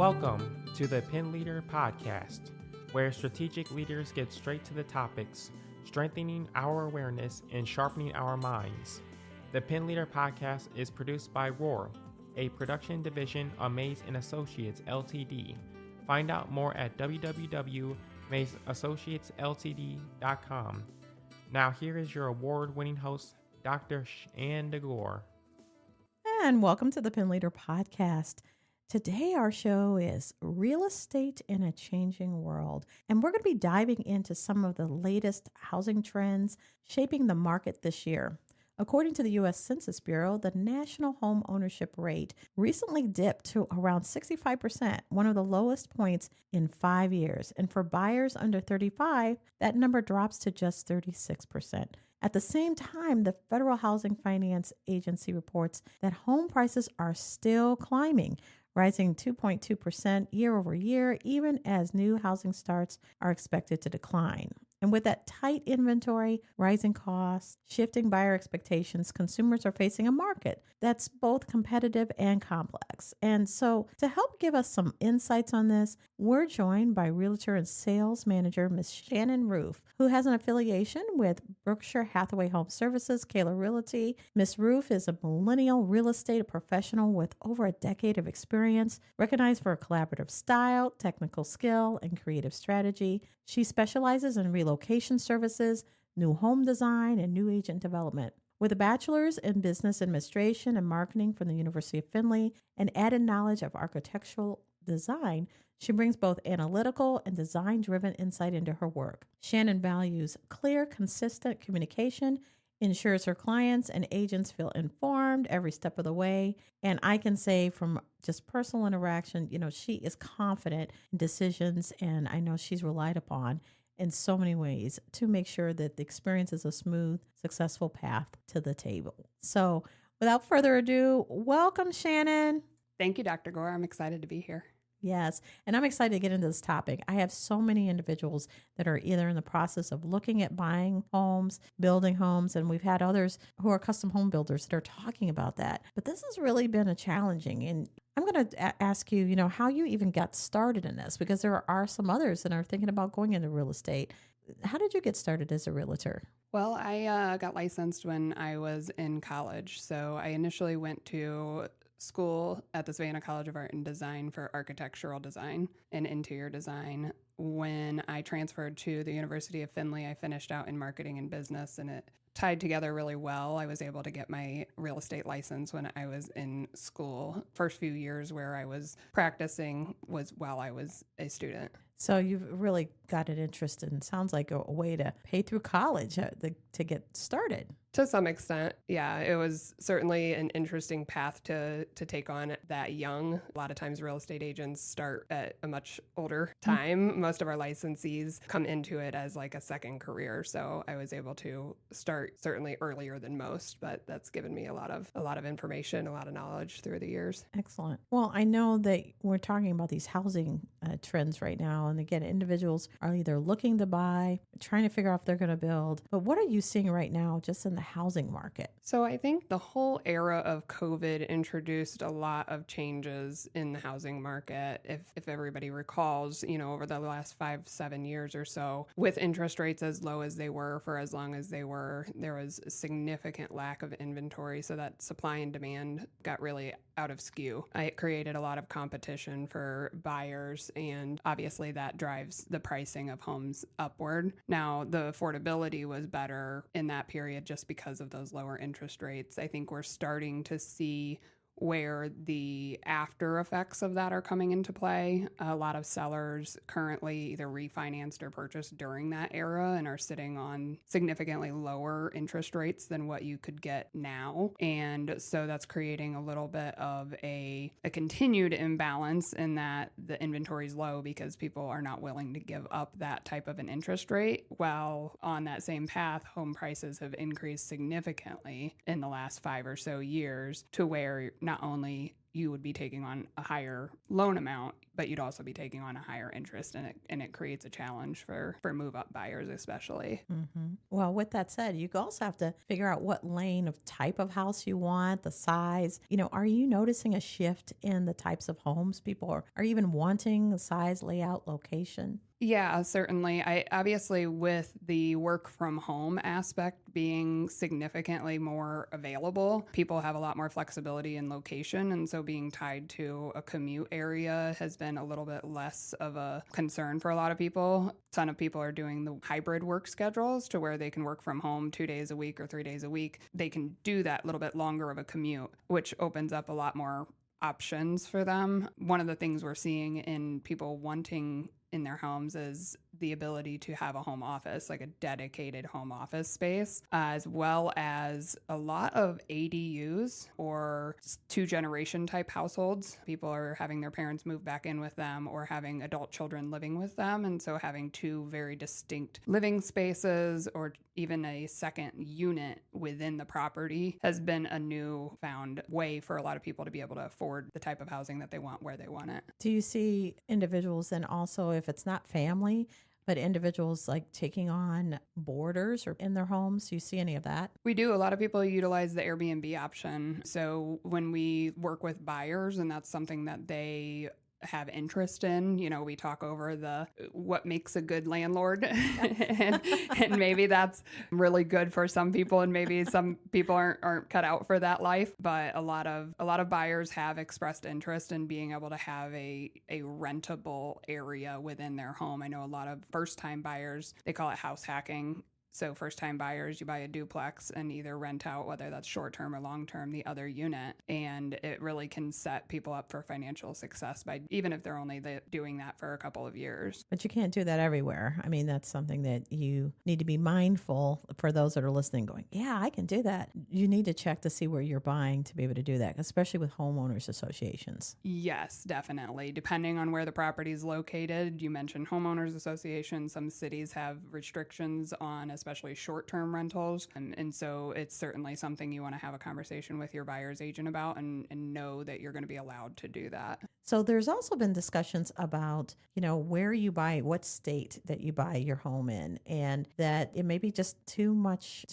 Welcome to the PinLeader Podcast, where strategic leaders get straight to the topics, strengthening our awareness and sharpening our minds. The PinLeader Podcast is produced by Roar, a production division of Mays & Associates Ltd. Find out more at www.maysassociatesltd.com. Now here is your award-winning host, Dr. Shanda Gore. And welcome to the PinLeader Podcast. Today our show is Real Estate in a Changing World, and we're going to be diving into some of the latest housing trends shaping the market this year. According to the U.S. Census Bureau, the national home ownership rate recently dipped to around 65%, one of the lowest points in 5 years. And for buyers under 35, that number drops to just 36%. At the same time, the Federal Housing Finance Agency reports that home prices are still climbing, rising 2.2% year over year, even as new housing starts are expected to decline. And with that tight inventory, rising costs, shifting buyer expectations, consumers are facing a market that's both competitive and complex. And so to help give us some insights on this, we're joined by Realtor and Sales Manager, Ms. Shannon Roof, who has an affiliation with Berkshire Hathaway Home Services, Kaler Realty. Ms. Roof is a millennial real estate professional with over a decade of experience, recognized for her collaborative style, technical skill, and creative strategy. She specializes in relocation services, new home design, and new agent development. With a bachelor's in business administration and marketing from the University of Findlay and added knowledge of architectural design, she brings both analytical and design-driven insight into her work. Shannon values clear, consistent communication, ensures her clients and agents feel informed every step of the way. And I can say from just personal interaction, she is confident in decisions, and I know she's relied upon in so many ways to make sure that the experience is a smooth, successful path to the table. So without further ado, welcome, Shannon. Thank you, Dr. Gore. I'm excited to be here. Yes, and I'm excited to get into this topic. I have so many individuals that are either in the process of looking at buying homes, building homes, and we've had others who are custom home builders that are talking about that. But this has really been a challenging, and I'm going to ask you, how you even got started in this, because there are some others that are thinking about going into real estate. How did you get started as a realtor? Well, I got licensed when I was in college. So I initially went to school at the Savannah College of Art and Design for architectural design and interior design. When I transferred to the University of Findlay, I finished out in marketing and business, and it tied together really well. I was able to get my real estate license when I was in school. First few years where I was practicing was while I was a student. So you've really got an interest in, sounds like a way to pay through college to get started. To some extent, yeah. It was certainly an interesting path to take on that young. A lot of times real estate agents start at a much older time. Most of our licensees come into it as like a second career. So I was able to start certainly earlier than most, but that's given me a lot of information, a lot of knowledge through the years. Excellent. Well, I know that we're talking about these housing trends right now. And again, individuals are either looking to buy, trying to figure out if they're going to build. But what are you seeing right now just in the housing market? So I think the whole era of COVID introduced a lot of changes in the housing market. If everybody recalls, over the last 5-7 years or so, with interest rates as low as they were for as long as they were, there was a significant lack of inventory. So that supply and demand got really out of skew. It created a lot of competition for buyers, and obviously that drives the pricing of homes upward. Now, the affordability was better in that period just because of those lower interest rates. I think we're starting to see where the after effects of that are coming into play. A lot of sellers currently either refinanced or purchased during that era and are sitting on significantly lower interest rates than what you could get now. And so that's creating a little bit of a continued imbalance in that the inventory is low because people are not willing to give up that type of an interest rate. While on that same path, home prices have increased significantly in the last 5 or so years to where not only you would be taking on a higher loan amount, but you'd also be taking on a higher interest, and it creates a challenge for move up buyers especially. Mm-hmm. Well, with that said, you also have to figure out what lane of type of house you want, the size. Are you noticing a shift in the types of homes people are even wanting, the size, layout, location? Yeah, certainly. I obviously, with the work from home aspect being significantly more available, people have a lot more flexibility in location. And so being tied to a commute area has been a little bit less of a concern for a lot of people. A ton of people are doing the hybrid work schedules to where they can work from home 2 days a week or 3 days a week. They can do that little bit longer of a commute, which opens up a lot more options for them. One of the things we're seeing in people wanting in their homes is the ability to have a home office, like a dedicated home office space, as well as a lot of ADUs or 2-generation type households. People are having their parents move back in with them or having adult children living with them. And so having 2 very distinct living spaces or even a second unit within the property has been a new found way for a lot of people to be able to afford the type of housing that they want where they want it. Do you see individuals then also, if it's not family, but individuals like taking on boarders or in their homes? Do you see any of that? We do. A lot of people utilize the Airbnb option. So when we work with buyers and that's something that they have interest in, we talk over what makes a good landlord and maybe that's really good for some people and maybe some people aren't cut out for that life, but a lot of buyers have expressed interest in being able to have a rentable area within their home. I know a lot of first-time buyers, they call it house hacking. So first-time buyers, you buy a duplex and either rent out, whether that's short-term or long-term, the other unit. And it really can set people up for financial success by even if they're only doing that for a couple of years. But you can't do that everywhere. I mean, that's something that you need to be mindful for those that are listening going, yeah, I can do that. You need to check to see where you're buying to be able to do that, especially with homeowners associations. Yes, definitely. Depending on where the property is located, you mentioned homeowners associations. Some cities have restrictions on especially short-term rentals. And so it's certainly something you want to have a conversation with your buyer's agent about and know that you're going to be allowed to do that. So there's also been discussions about, where you buy, what state that you buy your home in, and that it may be just too much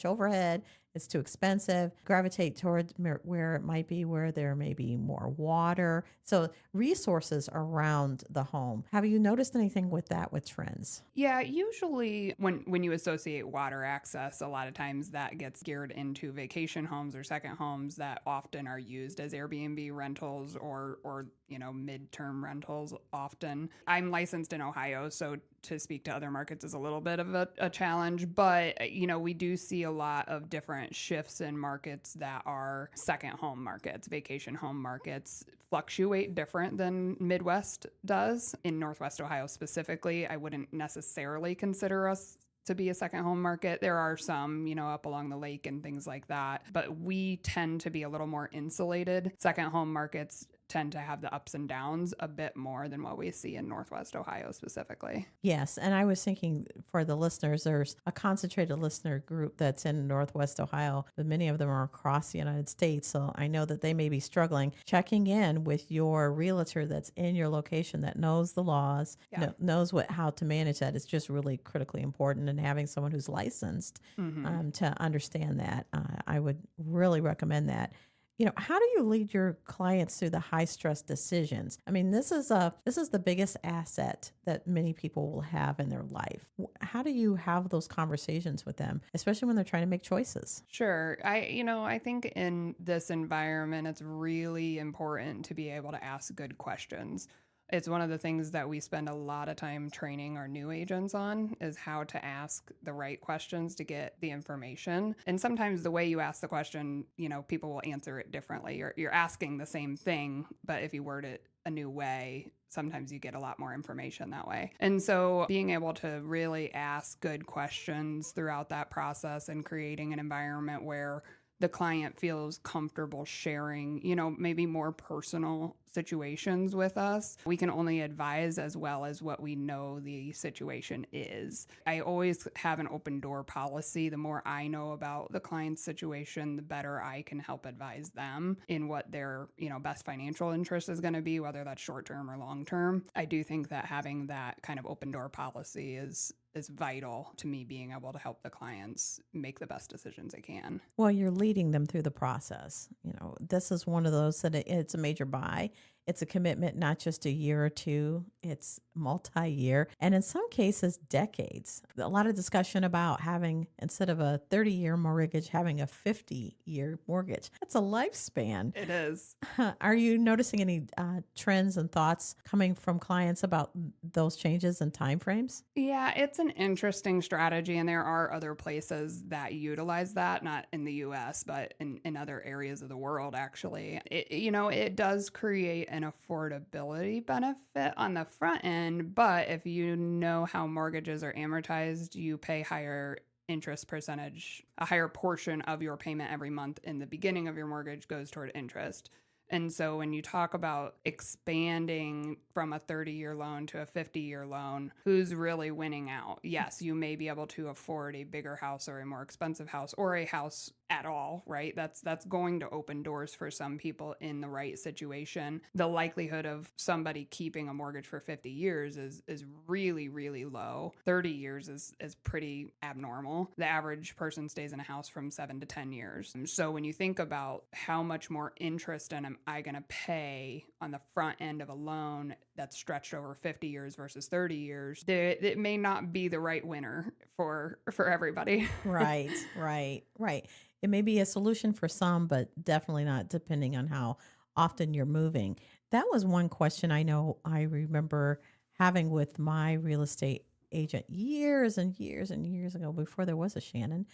overhead. It's too expensive. Gravitate towards where it might be where there may be more water. So resources around the home. Have you noticed anything with that with trends? Yeah, usually when you associate water access, a lot of times that gets geared into vacation homes or second homes that often are used as Airbnb rentals or midterm rentals often. I'm licensed in Ohio, so to speak to other markets is a little bit of a challenge, but we do see a lot of different shifts in markets that are second home markets. Vacation home markets fluctuate different than Midwest does. In Northwest Ohio specifically, I wouldn't necessarily consider us to be a second home market. There are some, up along the lake and things like that, but we tend to be a little more insulated. Second home markets tend to have the ups and downs a bit more than what we see in Northwest Ohio specifically. Yes. And I was thinking for the listeners, there's a concentrated listener group that's in Northwest Ohio, but many of them are across the United States. So I know that they may be struggling. Checking in with your realtor that's in your location that knows the laws, knows how to manage that is just really critically important. And having someone who's licensed to understand that, I would really recommend that. How do you lead your clients through the high stress decisions? I mean, this is the biggest asset that many people will have in their life. How do you have those conversations with them, especially when they're trying to make choices? Sure. I think in this environment, it's really important to be able to ask good questions. It's one of the things that we spend a lot of time training our new agents on is how to ask the right questions to get the information. And sometimes the way you ask the question, people will answer it differently. You're asking the same thing, but if you word it a new way, sometimes you get a lot more information that way. And so being able to really ask good questions throughout that process and creating an environment where the client feels comfortable sharing, maybe more personal situations with us. We can only advise as well as what we know the situation is. I always have an open door policy. The more I know about the client's situation, the better I can help advise them in what their, best financial interest is going to be, whether that's short term or long term. I do think that having that kind of open door policy is vital to me being able to help the clients make the best decisions they can. Well, you're leading them through the process. This is one of those that it's a major buy. It's a commitment, not just a year or two. It's multi-year, and in some cases, decades. A lot of discussion about having, instead of a 30-year mortgage, having a 50-year mortgage. That's a lifespan. It is. Are you noticing any trends and thoughts coming from clients about those changes and timeframes? Yeah, it's an interesting strategy, and there are other places that utilize that, not in the U.S., but in other areas of the world, actually. It does create an affordability benefit on the front end, but if you know how mortgages are amortized, you pay higher interest percentage. A higher portion of your payment every month in the beginning of your mortgage goes toward interest. And so when you talk about expanding from a 30-year loan to a 50-year loan, who's really winning out? Yes, you may be able to afford a bigger house or a more expensive house or a house at all, right? That's going to open doors for some people in the right situation. The likelihood of somebody keeping a mortgage for 50 years is really, really low. 30 years is pretty abnormal. The average person stays in a house from 7 to 10 years. And so when you think about how much more interest am I going to pay on the front end of a loan that's stretched over 50 years versus 30 years, it may not be the right winner for everybody. Right. It may be a solution for some, but definitely not, depending on how often you're moving. That was one question I know I remember having with my real estate agent years and years and years ago, before there was a Shannon.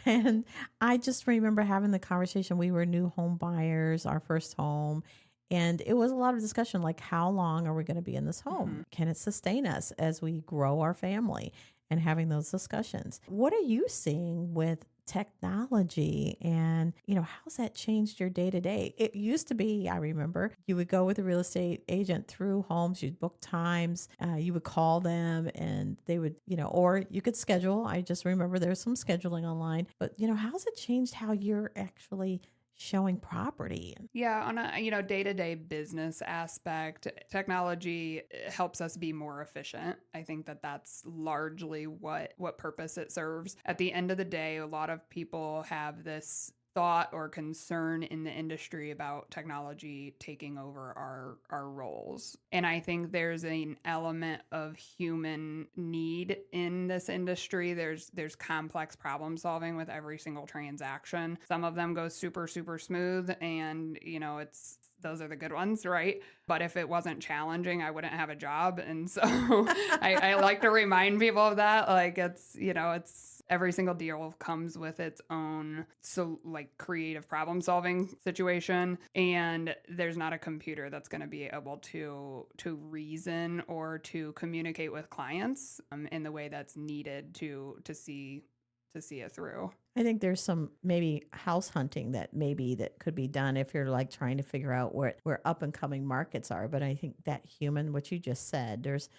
And I just remember having the conversation. We were new home buyers, our first home. And it was a lot of discussion, like, how long are we going to be in this home? Mm-hmm. Can it sustain us as we grow our family? And having those discussions. What are you seeing with technology, and how's that changed your day to day? It used to be, I remember, you would go with a real estate agent through homes, you'd book times, you would call them, and they would, or you could schedule. I just remember there's some scheduling online, but how's it changed how you're actually showing property? Yeah, on a day-to-day business aspect, technology helps us be more efficient. I think that's largely what purpose it serves. At the end of the day, a lot of people have this thought or concern in the industry about technology taking over our roles. And I think there's an element of human need in this industry. There's complex problem solving with every single transaction. Some of them go super, super smooth, and those are the good ones, right? But if it wasn't challenging, I wouldn't have a job. And so I like to remind people of that. Like, it's every single deal comes with its own creative problem solving situation, and there's not a computer that's going to be able to reason or to communicate with clients in the way that's needed to see it through. I think there's some maybe house hunting that could be done if you're trying to figure out where up and coming markets are. But I think that human, what you just said, there's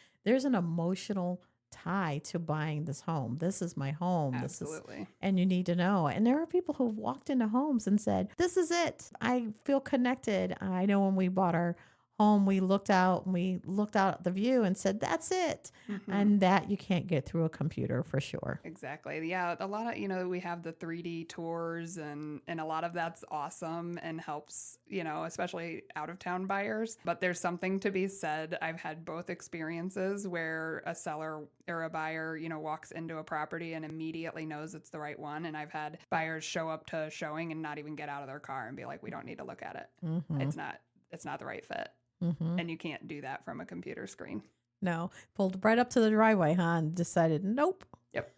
an emotional tie to buying this home. This is my home. Absolutely. And you need to know. And there are people who walked into homes and said, this is it. I feel connected. I know when we bought our home, we looked out the view and said, that's it. Mm-hmm. And that you can't get through a computer for sure. Exactly. Yeah. A lot of, we have the 3D tours, and a lot of that's awesome and helps, especially out of town buyers. But there's something to be said. I've had both experiences where a seller or a buyer, walks into a property and immediately knows it's the right one. And I've had buyers show up to showing and not even get out of their car and be like, we don't need to look at it. Mm-hmm. It's not the right fit. Mm-hmm. And you can't do that from a computer screen. No, pulled right up to the driveway, and decided, nope. Yep.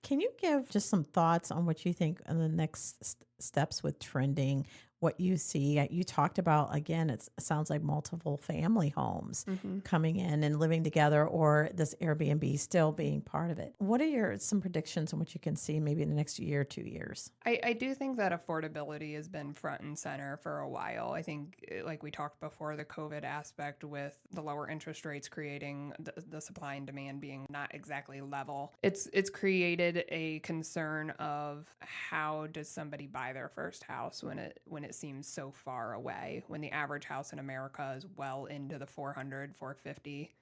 Can you give just some thoughts on what you think in the next steps with trending, what you see. You talked about, again, it sounds like multiple family homes coming in and living together, or this Airbnb still being part of it. What are some predictions on what you can see maybe in the next year, 2 years? I do think that affordability has been front and center for a while. I think, like we talked before, the COVID aspect with the lower interest rates creating the supply and demand being not exactly level. It's created a concern of how does somebody buy their first house when it seems so far away, when the average house in America is well into the 450.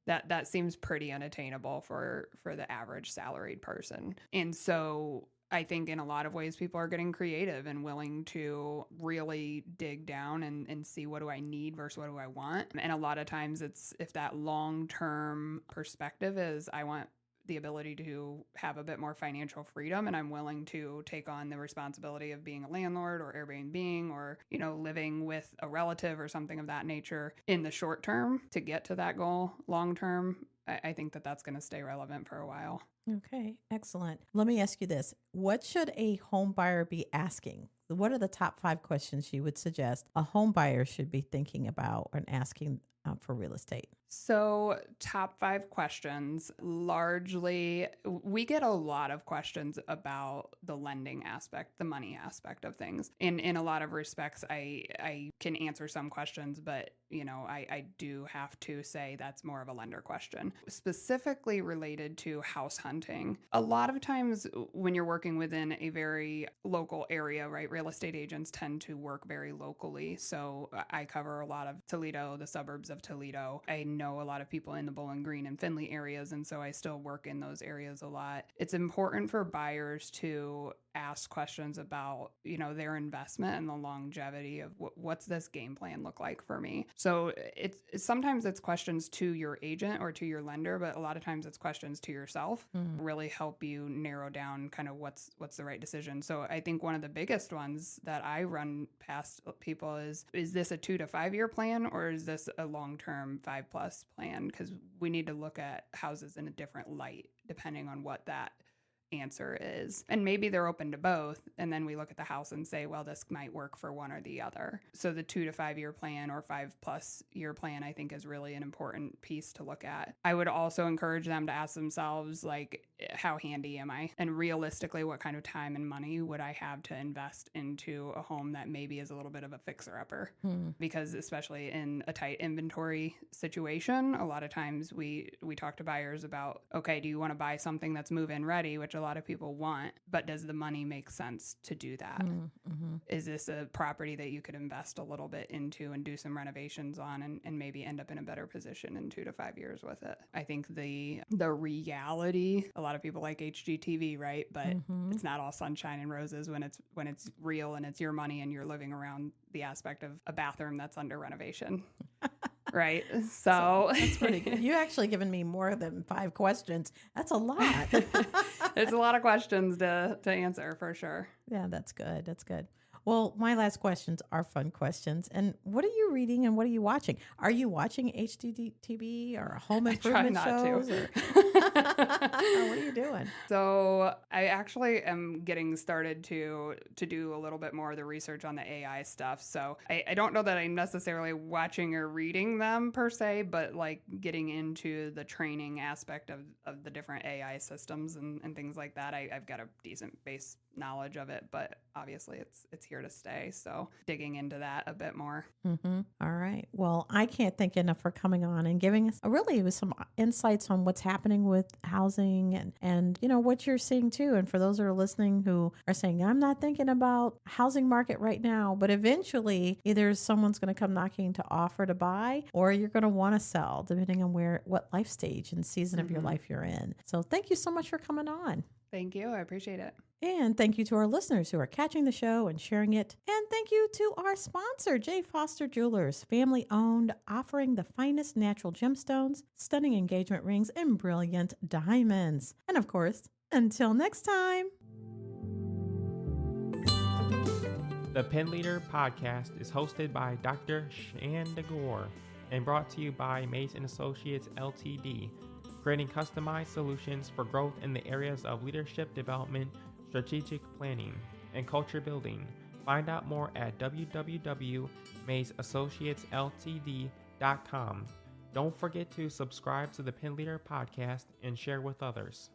That seems pretty unattainable for the average salaried person. And so I think in a lot of ways people are getting creative and willing to really dig down and see, what do I need versus what do I want? And a lot of times it's, if that long-term perspective is, I want the ability to have a bit more financial freedom, and I'm willing to take on the responsibility of being a landlord or Airbnb or, living with a relative or something of that nature in the short term to get to that goal long term. I think that that's going to stay relevant for a while. Okay, excellent. Let me ask you this. What should a home buyer be asking? What are the top 5 questions you would suggest a home buyer should be thinking about and asking for real estate? So, top 5 questions. Largely, we get a lot of questions about the lending aspect, the money aspect of things. In a lot of respects, I can answer some questions, but I do have to say that's more of a lender question. Specifically related to house hunting, a lot of times when you're working within a very local area, right, real estate agents tend to work very locally. So I cover a lot of Toledo, the suburbs of Toledo. I know a lot of people in the Bowling Green and Findlay areas, and so I still work in those areas a lot. It's important for buyers to ask questions about, their investment and the longevity of what's this game plan look like for me. So it's sometimes it's questions to your agent or to your lender, but a lot of times it's questions to yourself, really help you narrow down kind of what's the right decision. So I think one of the biggest ones that I run past people is this a 2 to 5 year plan, or is this a long-term 5+ plan? Because we need to look at houses in a different light depending on what that answer is. And maybe they're open to both. And then we look at the house and say, well, this might work for one or the other. So the 2 to 5 year plan or 5+ year plan, I think, is really an important piece to look at. I would also encourage them to ask themselves, like, how handy am I? And realistically, what kind of time and money would I have to invest into a home that maybe is a little bit of a fixer-upper? Because especially in a tight inventory situation, a lot of times we talk to buyers about, okay, do you want to buy something that's move-in ready, which a lot of people want, but does the money make sense to do that? Is this a property that you could invest a little bit into and do some renovations on and maybe end up in a better position in 2 to 5 years with it? I think the reality, a lot of people like HGTV, right? But it's not all sunshine and roses when it's real and it's your money and you're living around the aspect of a bathroom that's under renovation. Right. So that's pretty good. You actually given me more than 5 questions. That's a lot. There's a lot of questions to answer for sure. Yeah, that's good. That's good. Well, my last questions are fun questions. And what are you reading and what are you watching? Are you watching HGTV or home improvement shows? What are you doing? So I actually am getting started to do a little bit more of the research on the AI stuff. So I don't know that I'm necessarily watching or reading them per se, but like getting into the training aspect of the different AI systems and things like that. I've got a decent base knowledge of it, but obviously it's here to stay. So digging into that a bit more. All right. Well, I can't thank you enough for coming on and giving us really some insights on what's happening with housing and what you're seeing too. And for those who are listening who are saying, I'm not thinking about housing market right now, but eventually either someone's going to come knocking to offer to buy, or you're going to want to sell depending on what life stage and season of your life you're in. So thank you so much for coming on. Thank you. I appreciate it. And thank you to our listeners who are catching the show and sharing it. And thank you to our sponsor, J. Foster Jewelers, family owned, offering the finest natural gemstones, stunning engagement rings, and brilliant diamonds. And of course, until next time. The PinLeader Podcast is hosted by Dr. Shanda Gore and brought to you by Mays & Associates Ltd., creating customized solutions for growth in the areas of leadership development, strategic planning, and culture building. Find out more at www.mazeassociatesltd.com. Don't forget to subscribe to the PinLeader Podcast and share with others.